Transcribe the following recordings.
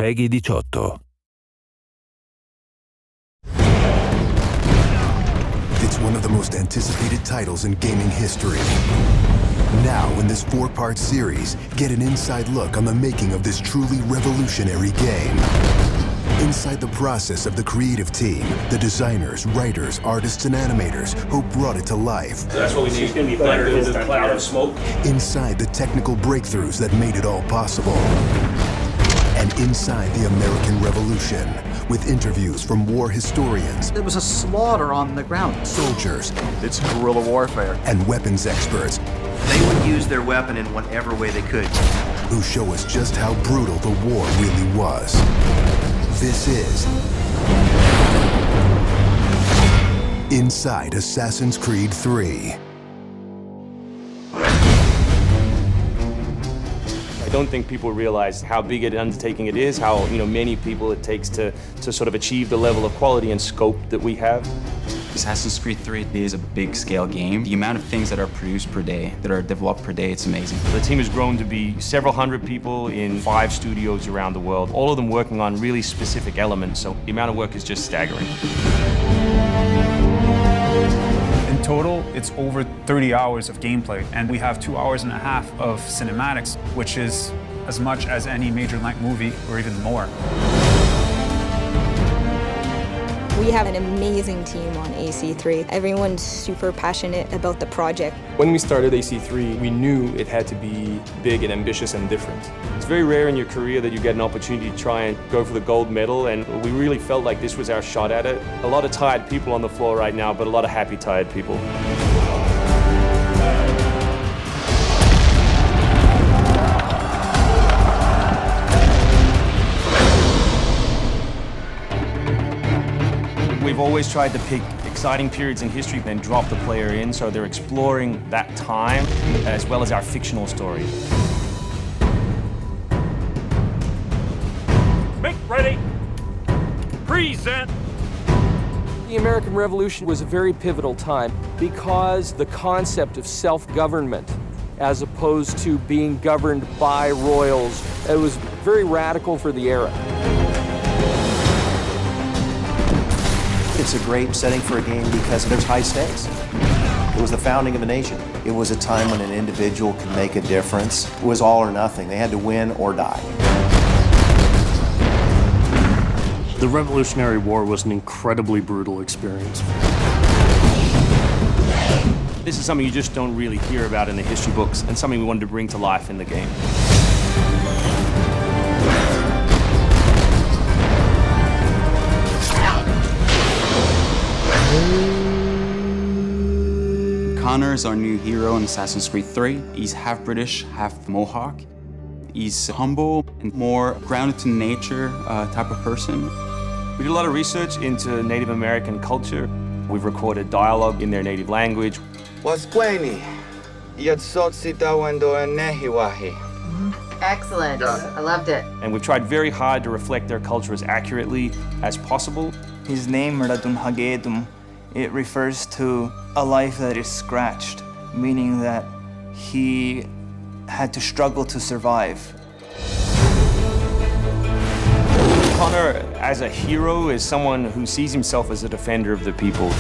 PEGI 18. It's one of the most anticipated titles in gaming history. Now, in this 4-part series, get an inside look on the making of this truly revolutionary game. Inside the process of the creative team, the designers, writers, artists, and animators who brought it to life. That's what we need. It's going to be better than the cloud of smoke. Inside the technical breakthroughs that made it all possible. And inside the American Revolution, with interviews from war historians. There was a slaughter on the ground. Soldiers. It's guerrilla warfare. And weapons experts. They would use their weapon in whatever way they could. Who show us just how brutal the war really was. This is Inside Assassin's Creed 3. I don't think people realize how big an undertaking it is, how many people it takes to sort of achieve the level of quality and scope that we have. Assassin's Creed 3 is a big-scale game. The amount of things that are produced per day, that are developed per day, it's amazing. The team has grown to be several hundred people in 5 studios around the world, all of them working on really specific elements, so the amount of work is just staggering. In total, it's over 30 hours of gameplay, and we have 2.5 hours of cinematics, which is as much as any major length movie, or even more. We have an amazing team on AC3. Everyone's super passionate about the project. When we started AC3, we knew it had to be big and ambitious and different. It's very rare in your career that you get an opportunity to try and go for the gold medal, and we really felt like this was our shot at it. A lot of tired people on the floor right now, but a lot of happy, tired people. We've always tried to pick exciting periods in history and drop the player in, so they're exploring that time as well as our fictional story. Make ready. Present. The American Revolution was a very pivotal time because the concept of self-government as opposed to being governed by royals, it was very radical for the era. It's a great setting for a game because there's high stakes. It was the founding of a nation. It was a time when an individual could make a difference. It was all or nothing. They had to win or die. The Revolutionary War was an incredibly brutal experience. This is something you just don't really hear about in the history books, and something we wanted to bring to life in the game. Connor is our new hero in Assassin's Creed 3. He's half British, half Mohawk. He's humble and more grounded to nature type of person. We did a lot of research into Native American culture. We've recorded dialogue in their native language. Excellent. I loved it. And we've tried very hard to reflect their culture as accurately as possible. His name, Radun Hagedum, it refers to a life that is scratched, meaning that he had to struggle to survive. Connor, as a hero, is someone who sees himself as a defender of the people.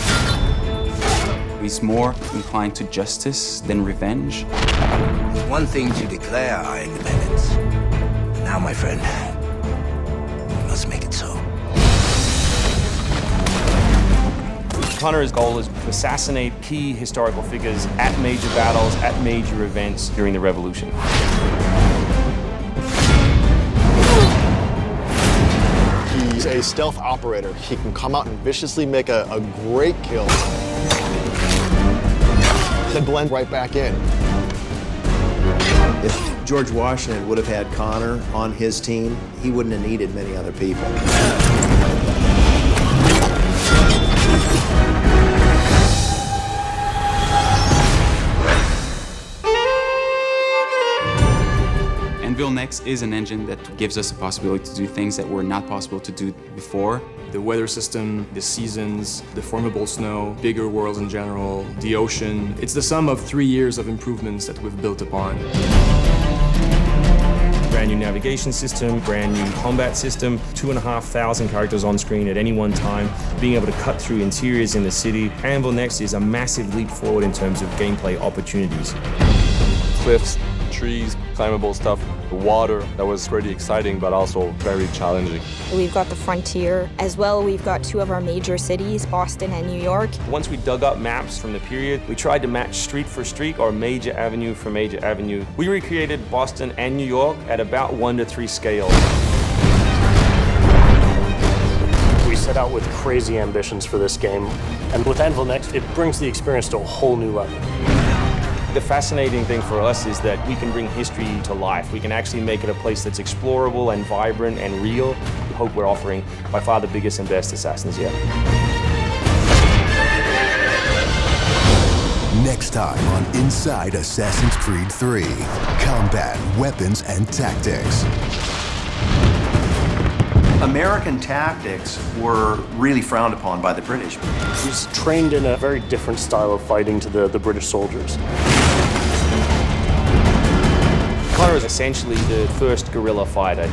He's more inclined to justice than revenge. It's one thing to declare our independence. Now, my friend, we must make it so. Connor's goal is to assassinate key historical figures at major battles, at major events during the Revolution. He's a stealth operator. He can come out and viciously make a great kill, then blend right back in. If George Washington would have had Connor on his team, he wouldn't have needed many other people. AnvilNext is an engine that gives us the possibility to do things that were not possible to do before. The weather system, the seasons, the formable snow, bigger worlds in general, the ocean. It's the sum of 3 years of improvements that we've built upon. Brand new navigation system, brand new combat system, 2,500 characters on screen at any one time, being able to cut through interiors in the city. AnvilNext is a massive leap forward in terms of gameplay opportunities. Cliffs, trees, climbable stuff, the water, that was pretty exciting but also very challenging. We've got the frontier. As well, we've got two of our major cities, Boston and New York. Once we dug up maps from the period, we tried to match street for street or major avenue for major avenue. We recreated Boston and New York at about 1:3 scale. We set out with crazy ambitions for this game, and with AnvilNext, it brings the experience to a whole new level. The fascinating thing for us is that we can bring history to life. We can actually make it a place that's explorable and vibrant and real. We hope we're offering by far the biggest and best Assassins yet. Next time on Inside Assassin's Creed 3, Combat, Weapons, and Tactics. American tactics were really frowned upon by the British. He was trained in a very different style of fighting to the British soldiers. Connor is essentially the first guerrilla fighter.